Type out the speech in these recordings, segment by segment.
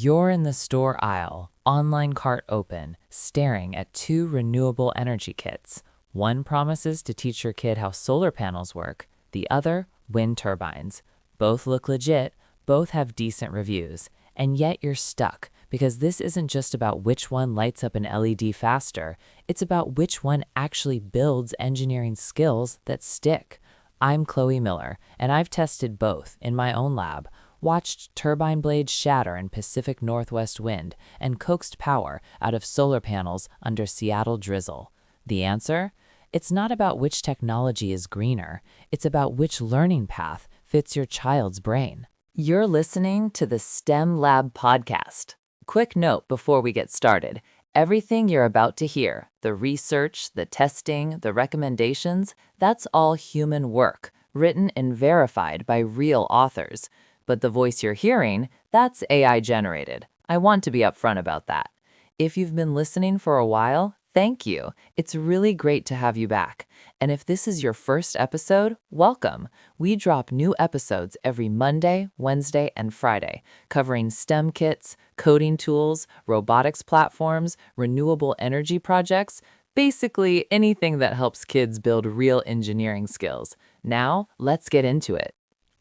You're in the store aisle, online cart open, staring at two renewable energy kits. One promises to teach your kid how solar panels work, the other, wind turbines. Both look legit, both have decent reviews, and yet you're stuck because this isn't just about which one lights up an LED faster, it's about which one actually builds engineering skills that stick. I'm Chloe Miller, and I've tested both in my own lab, watched turbine blades shatter in Pacific Northwest wind, and coaxed power out of solar panels under Seattle drizzle. The answer? It's not about which technology is greener, it's about which learning path fits your child's brain. You're listening to the STEM Lab podcast. Quick note before we get started. Everything you're about to hear, the research, the testing, the recommendations, that's all human work, written and verified by real authors. But the voice you're hearing, that's AI generated. I want to be upfront about that. If you've been listening for a while, thank you. It's really great to have you back. And if this is your first episode, welcome. We drop new episodes every Monday, Wednesday, and Friday, covering STEM kits, coding tools, robotics platforms, renewable energy projects, basically anything that helps kids build real engineering skills. Now, let's get into it.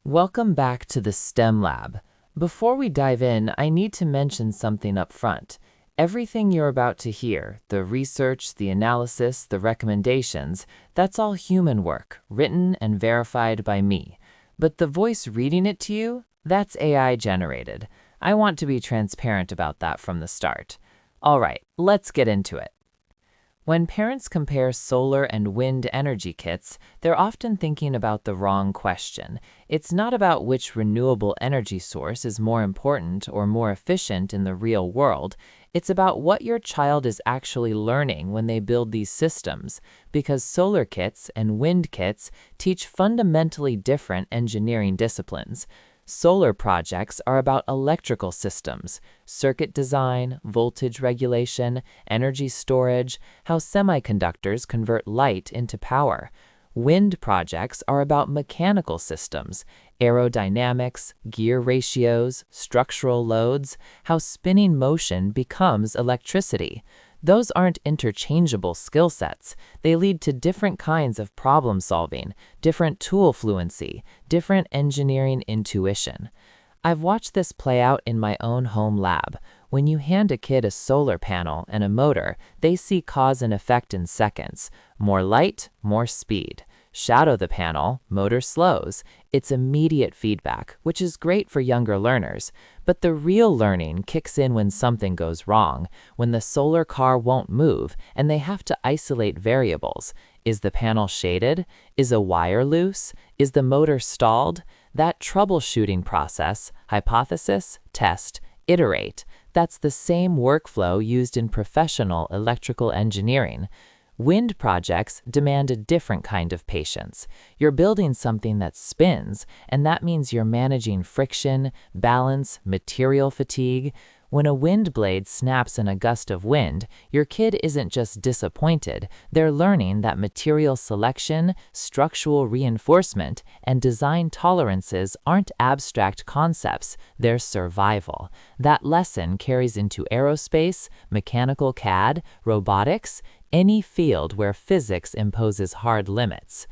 Welcome back to the STEM Lab. Before we dive in, I need to mention something up front. Everything you're about to hear, the research, the analysis, the recommendations, that's all human work, written and verified by me. But the voice reading it to you, that's AI generated. I want to be transparent about that from the start. All right, let's get into it. When parents compare solar and wind energy kits, they're often thinking about the wrong question. It's not about which renewable energy source is more important or more efficient in the real world. It's about what your child is actually learning when they build these systems, because solar kits and wind kits teach fundamentally different engineering disciplines. Solar projects are about electrical systems, circuit design, voltage regulation, energy storage, how semiconductors convert light into power. Wind projects are about mechanical systems, aerodynamics, gear ratios, structural loads, how spinning motion becomes electricity. Those aren't interchangeable skill sets. They lead to different kinds of problem solving, different tool fluency, different engineering intuition. I've watched this play out in my own home lab. When you hand a kid a solar panel and a motor, they see cause and effect in seconds. More light, more speed. Shadow the panel, motor slows. It's immediate feedback, which is great for younger learners. But the real learning kicks in when something goes wrong, when the solar car won't move and they have to isolate variables. Is the panel shaded? Is a wire loose? Is the motor stalled? That troubleshooting process, hypothesis, test, iterate, that's the same workflow used in professional electrical engineering. Wind projects demand a different kind of patience. You're building something that spins, and that means you're managing friction, balance, material fatigue. When a wind blade snaps in a gust of wind, your kid isn't just disappointed, they're learning that material selection, structural reinforcement, and design tolerances aren't abstract concepts, they're survival. That lesson carries into aerospace, mechanical CAD, robotics, any field where physics imposes hard limits.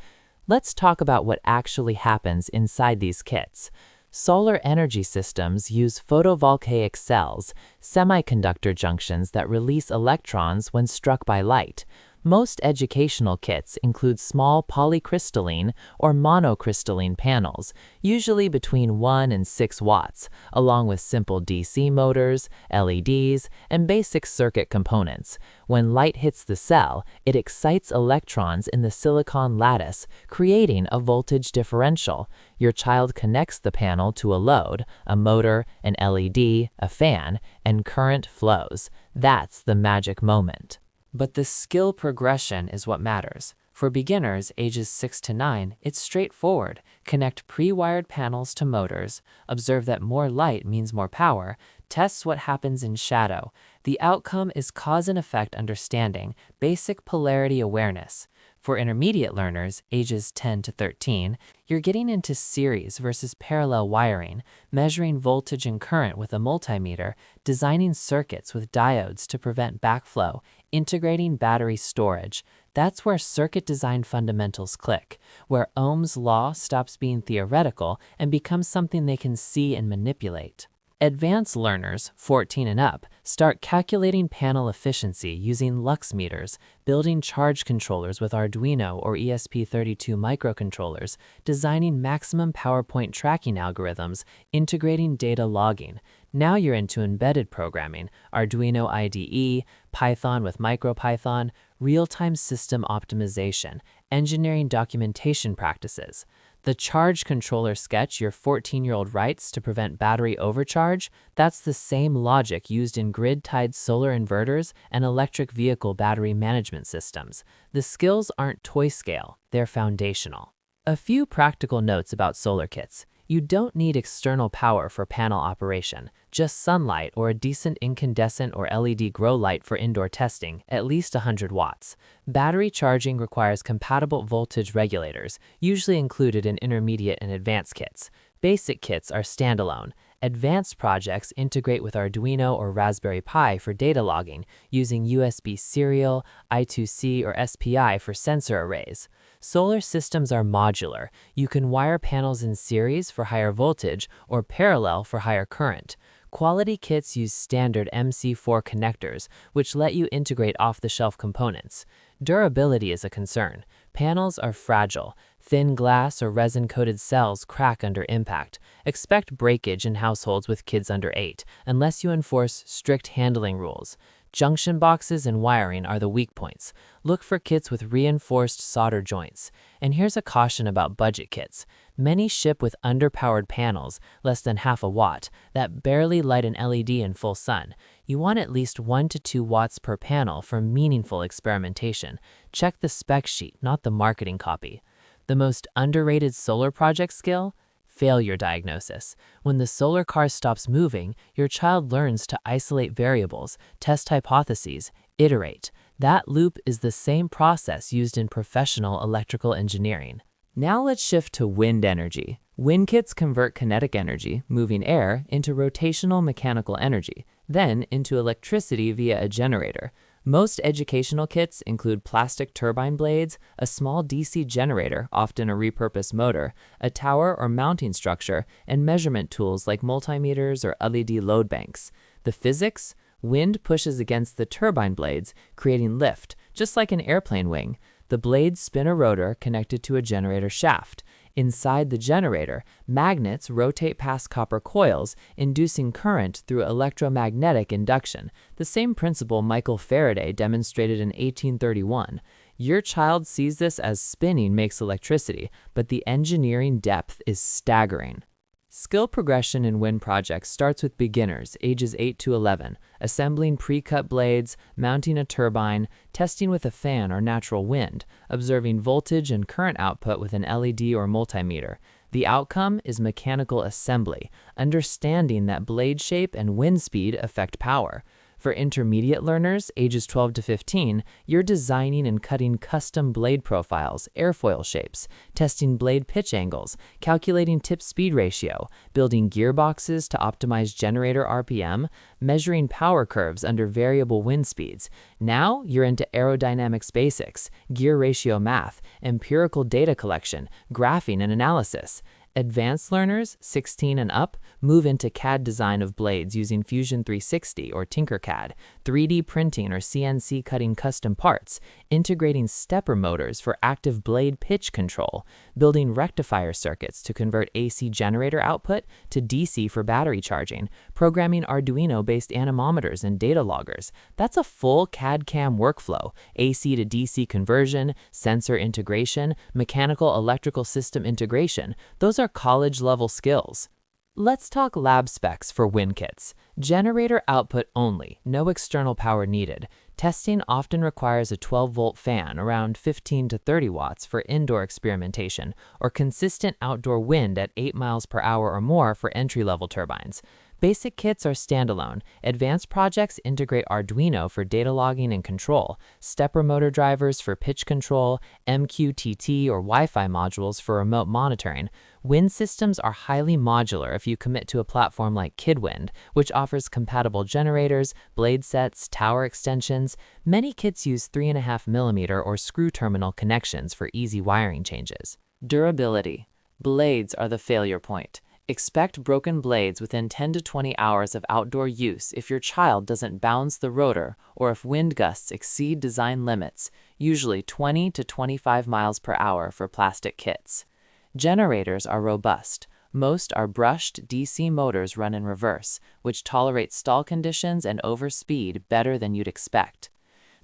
Let's talk about what actually happens inside these kits. Solar energy systems use photovoltaic cells, semiconductor junctions that release electrons when struck by light. Most educational kits include small polycrystalline or monocrystalline panels, usually between 1 and 6 watts, along with simple DC motors, LEDs, and basic circuit components. When light hits the cell, it excites electrons in the silicon lattice, creating a voltage differential. Your child connects the panel to a load, a motor, an LED, a fan, and current flows. That's the magic moment. But the skill progression is what matters. For beginners ages 6 to 9, it's straightforward. Connect pre-wired panels to motors, observe that more light means more power, test what happens in shadow. The outcome is cause and effect understanding, basic polarity awareness. For intermediate learners, ages 10 to 13, you're getting into series versus parallel wiring, measuring voltage and current with a multimeter, designing circuits with diodes to prevent backflow, integrating battery storage. That's where circuit design fundamentals click, where Ohm's law stops being theoretical and becomes something they can see and manipulate. Advanced learners, 14 and up, start calculating panel efficiency using lux meters, building charge controllers with Arduino or ESP32 microcontrollers, designing maximum power point tracking algorithms, integrating data logging. Now you're into embedded programming, Arduino IDE, Python with MicroPython, real-time system optimization, engineering documentation practices. The charge controller sketch your 14-year-old writes to prevent battery overcharge, that's the same logic used in grid-tied solar inverters and electric vehicle battery management systems. The skills aren't toy scale, they're foundational. A few practical notes about solar kits. You don't need external power for panel operation, just sunlight or a decent incandescent or LED grow light for indoor testing, at least 100 watts. Battery charging requires compatible voltage regulators, usually included in intermediate and advanced kits. Basic kits are standalone. Advanced projects integrate with Arduino or Raspberry Pi for data logging, using USB serial, I2C, or SPI for sensor arrays. Solar systems are modular. You can wire panels in series for higher voltage or parallel for higher current. Quality kits use standard MC4 connectors, which let you integrate off-the-shelf components. Durability is a concern. Panels are fragile. Thin glass or resin-coated cells crack under impact. Expect breakage in households with kids under 8, unless you enforce strict handling rules. Junction boxes and wiring are the weak points. Look for kits with reinforced solder joints. And here's a caution about budget kits. Many ship with underpowered panels, less than half a watt, that barely light an LED in full sun. You want at least 1 to 2 watts per panel for meaningful experimentation. Check the spec sheet, not the marketing copy. The most underrated solar project skill? Failure diagnosis. When the solar car stops moving, your child learns to isolate variables, test hypotheses, iterate. That loop is the same process used in professional electrical engineering. Now let's shift to wind energy. Wind kits convert kinetic energy, moving air, into rotational mechanical energy, then into electricity via a generator. Most educational kits include plastic turbine blades, a small DC generator, often a repurposed motor, a tower or mounting structure, and measurement tools like multimeters or LED load banks. The physics? Wind pushes against the turbine blades, creating lift, just like an airplane wing. The blades spin a rotor connected to a generator shaft. Inside the generator, magnets rotate past copper coils, inducing current through electromagnetic induction, the same principle Michael Faraday demonstrated in 1831. Your child sees this as spinning makes electricity, but the engineering depth is staggering. Skill progression in wind projects starts with beginners, ages 8 to 11, assembling pre-cut blades, mounting a turbine, testing with a fan or natural wind, observing voltage and current output with an LED or multimeter. The outcome is mechanical assembly, understanding that blade shape and wind speed affect power. For intermediate learners, ages 12 to 15, you're designing and cutting custom blade profiles, airfoil shapes, testing blade pitch angles, calculating tip speed ratio, building gearboxes to optimize generator RPM, measuring power curves under variable wind speeds. Now you're into aerodynamics basics, gear ratio math, empirical data collection, graphing and analysis. Advanced learners, 16 and up, move into CAD design of blades using Fusion 360 or Tinkercad, 3D printing or CNC cutting custom parts, integrating stepper motors for active blade pitch control, building rectifier circuits to convert AC generator output to DC for battery charging, programming Arduino-based anemometers and data loggers. That's a full CAD-CAM workflow, AC to DC conversion, sensor integration, mechanical electrical system integration. Those are college-level skills. Let's talk lab specs for wind kits. Generator output only, no external power needed. Testing often requires a 12-volt fan around 15 to 30 watts for indoor experimentation, or consistent outdoor wind at 8 miles per hour or more for entry-level turbines. Basic kits are standalone. Advanced projects integrate Arduino for data logging and control, stepper motor drivers for pitch control, MQTT or Wi-Fi modules for remote monitoring. Wind systems are highly modular if you commit to a platform like KidWind, which offers compatible generators, blade sets, tower extensions. Many kits use 3.5mm or screw terminal connections for easy wiring changes. Durability. Blades are the failure point. Expect broken blades within 10 to 20 hours of outdoor use if your child doesn't bounce the rotor or if wind gusts exceed design limits, usually 20 to 25 miles per hour for plastic kits. Generators are robust. Most are brushed DC motors run in reverse, which tolerate stall conditions and overspeed better than you'd expect.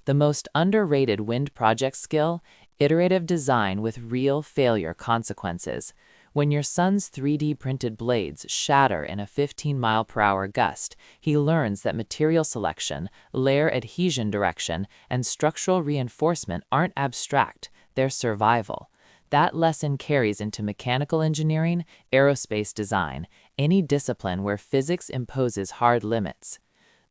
The most underrated wind project skill: iterative design with real failure consequences. When your son's 3D printed blades shatter in a 15-mile-per-hour gust, he learns that material selection, layer adhesion direction, and structural reinforcement aren't abstract, they're survival. That lesson carries into mechanical engineering, aerospace design, any discipline where physics imposes hard limits.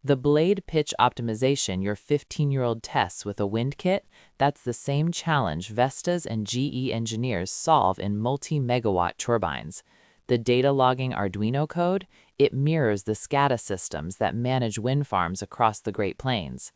The blade pitch optimization your 15-year-old tests with a wind kit, that's the same challenge Vestas and GE engineers solve in multi-megawatt turbines. The data logging Arduino code, it mirrors the SCADA systems that manage wind farms across the Great Plains.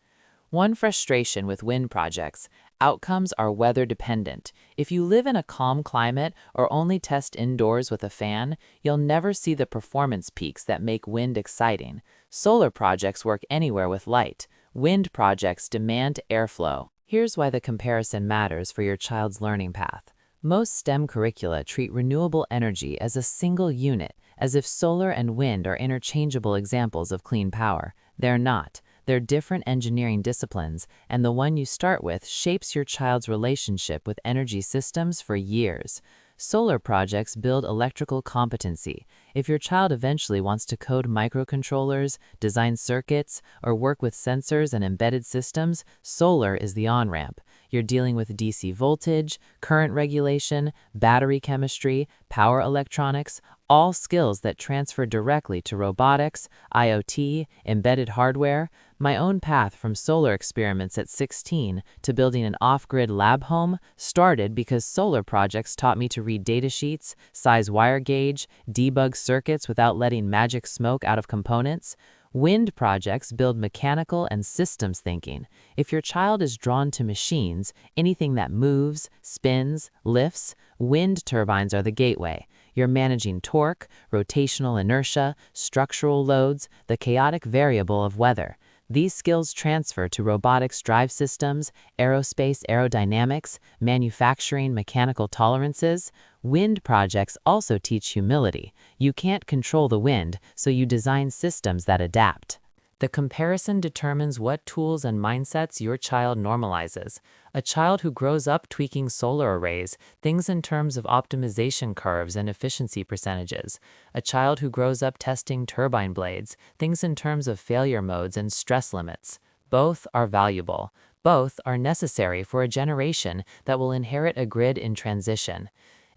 One frustration with wind projects: outcomes are weather dependent. If you live in a calm climate or only test indoors with a fan, you'll never see the performance peaks that make wind exciting. Solar projects work anywhere with light. Wind projects demand airflow. Here's why the comparison matters for your child's learning path. Most STEM curricula treat renewable energy as a single unit, as if solar and wind are interchangeable examples of clean power. They're not. They're different engineering disciplines, and the one you start with shapes your child's relationship with energy systems for years. Solar projects build electrical competency. If your child eventually wants to code microcontrollers, design circuits, or work with sensors and embedded systems, solar is the on-ramp. You're dealing with DC voltage, current regulation, battery chemistry, power electronics, all skills that transfer directly to robotics, IoT, embedded hardware. My own path from solar experiments at 16 to building an off-grid lab home started because solar projects taught me to read datasheets, size wire gauge, debug circuits without letting magic smoke out of components. Wind projects build mechanical and systems thinking. If your child is drawn to machines, anything that moves, spins, lifts, wind turbines are the gateway. You're managing torque, rotational inertia, structural loads, the chaotic variable of weather. These skills transfer to robotics drive systems, aerospace aerodynamics, manufacturing mechanical tolerances. Wind projects also teach humility. You can't control the wind, so you design systems that adapt. The comparison determines what tools and mindsets your child normalizes. A child who grows up tweaking solar arrays thinks in terms of optimization curves and efficiency percentages. A child who grows up testing turbine blades thinks in terms of failure modes and stress limits. Both are valuable. Both are necessary for a generation that will inherit a grid in transition.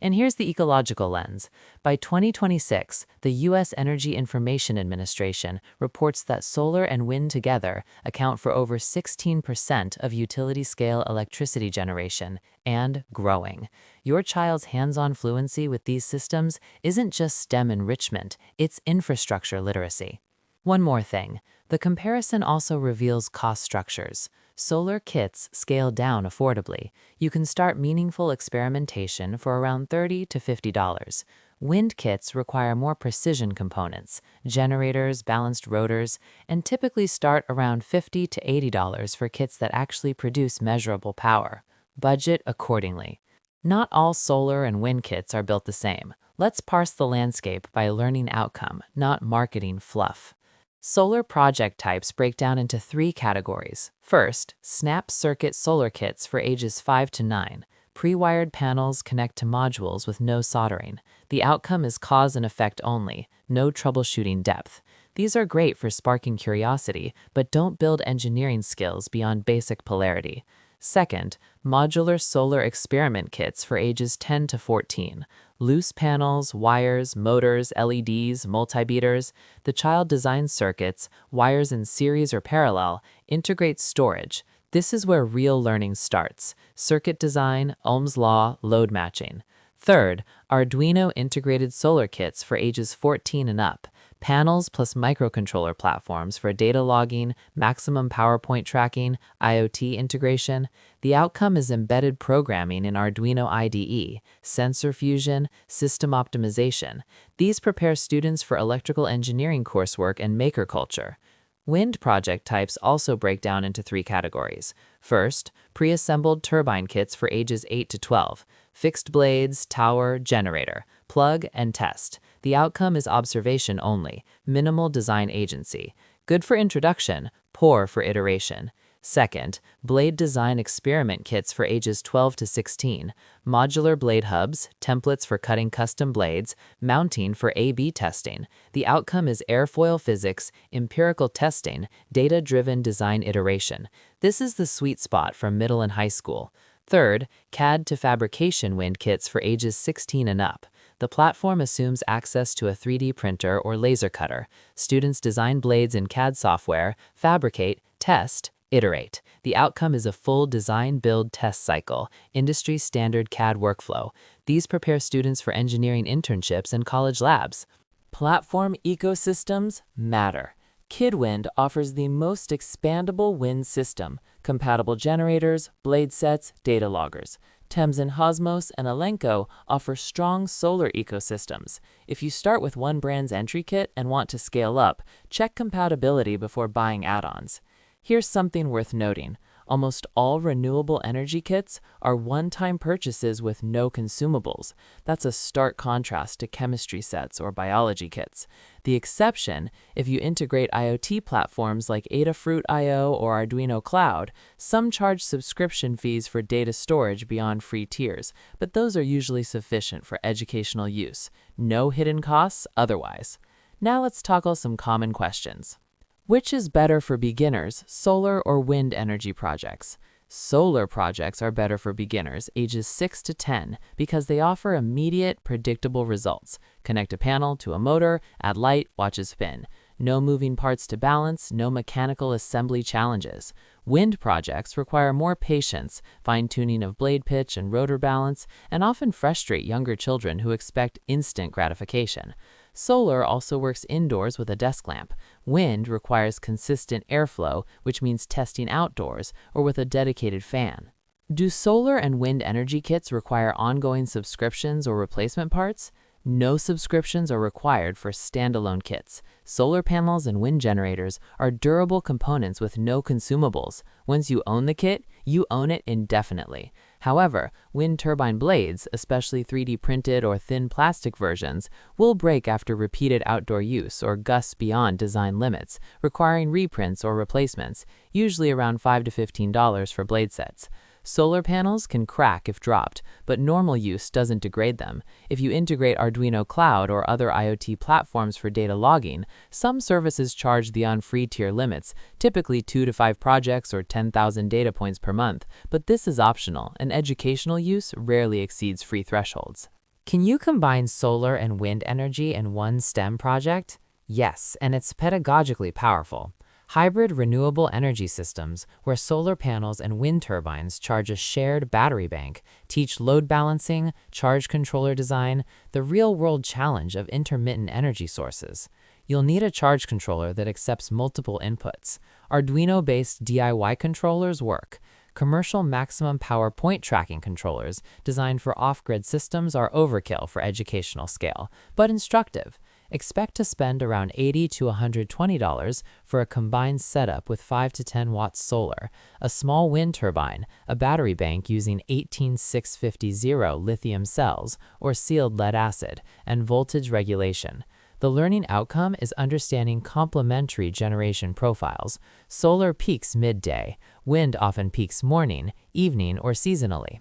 And here's the ecological lens. By 2026, the U.S. Energy Information Administration reports that solar and wind together account for over 16% of utility-scale electricity generation, and growing. Your child's hands-on fluency with these systems isn't just STEM enrichment, it's infrastructure literacy. One more thing. The comparison also reveals cost structures. Solar kits scale down affordably. You can start meaningful experimentation for around $30 to $50. Wind kits require more precision components, generators, balanced rotors, and typically start around $50 to $80 for kits that actually produce measurable power. Budget accordingly. Not all solar and wind kits are built the same. Let's parse the landscape by learning outcome, not marketing fluff. Solar project types break down into 3 categories. First, snap circuit solar kits for ages 5 to 9. Pre-wired panels connect to modules with no soldering. The outcome is cause and effect only, no troubleshooting depth. These are great for sparking curiosity, but don't build engineering skills beyond basic polarity. Second, modular solar experiment kits for ages 10 to 14. Loose panels, wires, motors, LEDs, multimeters. The child designs circuits, wires in series or parallel, integrates storage. This is where real learning starts. Circuit design, Ohm's law, load matching. Third, Arduino integrated solar kits for ages 14 and up. Panels plus microcontroller platforms for data logging, maximum power point tracking, IoT integration. The outcome is embedded programming in Arduino IDE, sensor fusion, system optimization. These prepare students for electrical engineering coursework and maker culture. Wind project types also break down into 3 categories. First, pre-assembled turbine kits for ages 8 to 12. Fixed blades, tower, generator. Plug and test. The outcome is observation only, minimal design agency. Good for introduction, poor for iteration. Second, blade design experiment kits for ages 12 to 16. Modular blade hubs, templates for cutting custom blades, mounting for A/B testing. The outcome is airfoil physics, empirical testing, data-driven design iteration. This is the sweet spot for middle and high school. Third, CAD to fabrication wind kits for ages 16 and up. The platform assumes access to a 3D printer or laser cutter. Students design blades in CAD software, fabricate, test, iterate. The outcome is a full design, build, test cycle, industry standard CAD workflow. These prepare students for engineering internships and college labs. Platform ecosystems matter. KidWind offers the most expandable wind system, compatible generators, blade sets, data loggers. Thames and Hosmos and Elenco offer strong solar ecosystems. If you start with one brand's entry kit and want to scale up, check compatibility before buying add-ons. Here's something worth noting. Almost all renewable energy kits are one-time purchases with no consumables. That's a stark contrast to chemistry sets or biology kits. The exception, if you integrate IoT platforms like Adafruit IO or Arduino Cloud, some charge subscription fees for data storage beyond free tiers, but those are usually sufficient for educational use. No hidden costs otherwise. Now let's tackle some common questions. Which is better for beginners, solar or wind energy projects? Solar projects are better for beginners ages 6 to 10 because they offer immediate, predictable results. Connect a panel to a motor, add light, watch it spin. No moving parts to balance, no mechanical assembly challenges. Wind projects require more patience, fine-tuning of blade pitch and rotor balance, and often frustrate younger children who expect instant gratification. Solar also works indoors with a desk lamp. Wind requires consistent airflow, which means testing outdoors or with a dedicated fan. Do solar and wind energy kits require ongoing subscriptions or replacement parts? No subscriptions are required for standalone kits. Solar panels and wind generators are durable components with no consumables. Once you own the kit, you own it indefinitely. However, wind turbine blades, especially 3D printed or thin plastic versions, will break after repeated outdoor use or gusts beyond design limits, requiring reprints or replacements, usually around $5 to $15 for blade sets. Solar panels can crack if dropped, but normal use doesn't degrade them. If you integrate Arduino Cloud or other IoT platforms for data logging, some services charge beyond free tier limits, typically 2 to 5 projects or 10,000 data points per month, but this is optional, and educational use rarely exceeds free thresholds. Can you combine solar and wind energy in one STEM project? Yes, and it's pedagogically powerful. Hybrid renewable energy systems, where solar panels and wind turbines charge a shared battery bank, teach load balancing, charge controller design, the real-world challenge of intermittent energy sources. You'll need a charge controller that accepts multiple inputs. Arduino-based DIY controllers work. Commercial maximum power point tracking controllers designed for off-grid systems are overkill for educational scale, but instructive. Expect to spend around $80 to $120 for a combined setup with 5 to 10 watts solar, a small wind turbine, a battery bank using 18650 lithium cells or sealed lead acid, and voltage regulation. The learning outcome is understanding complementary generation profiles. Solar peaks midday, wind often peaks morning, evening, or seasonally.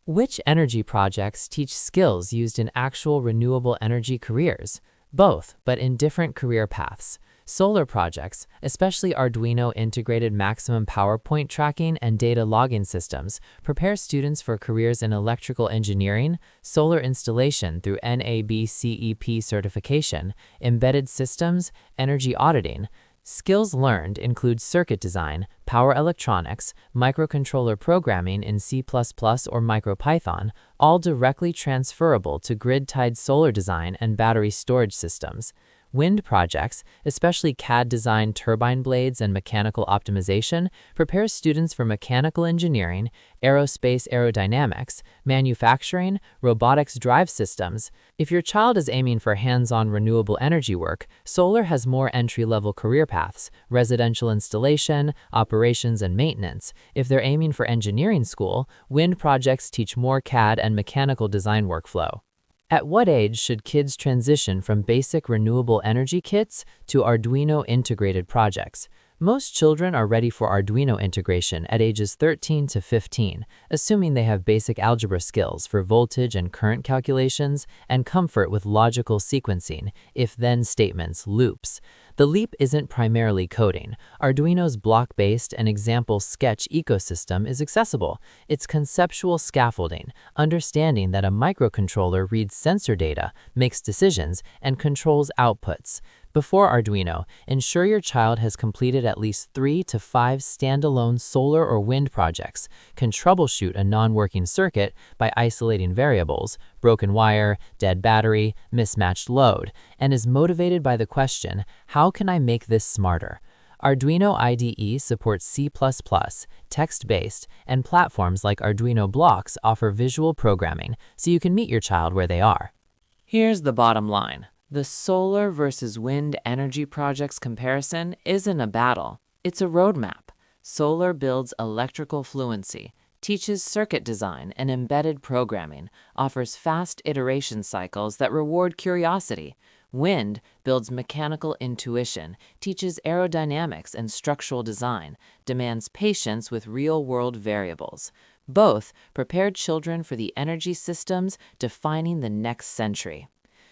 Which energy projects teach skills used in actual renewable energy careers? Both, but in different career paths. Solar projects, especially Arduino integrated maximum power point tracking and data logging systems, prepare students for careers in electrical engineering, solar installation through NABCEP certification, embedded systems, energy auditing. Skills learned include circuit design, power electronics, microcontroller programming in C++ or MicroPython, all directly transferable to grid-tied solar design and battery storage systems. Wind projects, especially CAD-designed turbine blades and mechanical optimization, prepare students for mechanical engineering, aerospace aerodynamics, manufacturing, robotics drive systems. If your child is aiming for hands-on renewable energy work, solar has more entry-level career paths: residential installation, operations, and maintenance. If they're aiming for engineering school, wind projects teach more CAD and mechanical design workflow. At what age should kids transition from basic renewable energy kits to Arduino integrated projects? Most children are ready for Arduino integration at ages 13 to 15, assuming they have basic algebra skills for voltage and current calculations and comfort with logical sequencing, if-then statements, loops. The leap isn't primarily coding. Arduino's block-based and example sketch ecosystem is accessible. It's conceptual scaffolding, understanding that a microcontroller reads sensor data, makes decisions, and controls outputs. Before Arduino, ensure your child has completed at least 3 to 5 standalone solar or wind projects, can troubleshoot a non-working circuit by isolating variables, broken wire, dead battery, mismatched load, and is motivated by the question, how can I make this smarter? Arduino IDE supports C++, text-based, and platforms like Arduino Blocks offer visual programming, so you can meet your child where they are. Here's the bottom line. The solar versus wind energy projects comparison isn't a battle. It's a roadmap. Solar builds electrical fluency, teaches circuit design and embedded programming, offers fast iteration cycles that reward curiosity. Wind builds mechanical intuition, teaches aerodynamics and structural design, demands patience with real-world variables. Both prepare children for the energy systems defining the next century.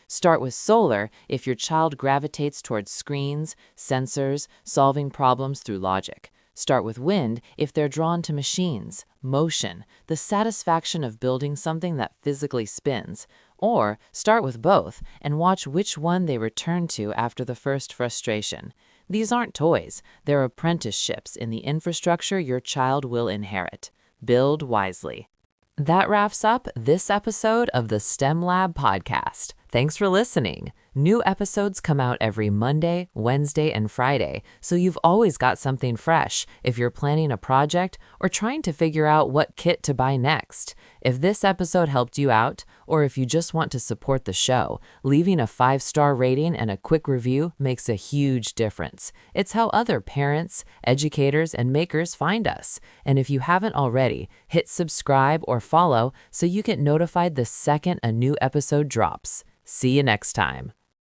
Start with solar if your child gravitates towards screens, sensors, solving problems through logic. Start with wind if they're drawn to machines, motion, the satisfaction of building something that physically spins. Or start with both and watch which one they return to after the first frustration. These aren't toys, they're apprenticeships in the infrastructure your child will inherit. Build wisely. That wraps up this episode of the STEM Lab podcast. Thanks for listening. New episodes come out every Monday, Wednesday, and Friday, so you've always got something fresh if you're planning a project or trying to figure out what kit to buy next. If this episode helped you out, or if you just want to support the show, leaving a 5-star rating and a quick review makes a huge difference. It's how other parents, educators, and makers find us. And if you haven't already, hit subscribe or follow so you get notified the second a new episode drops. See you next time.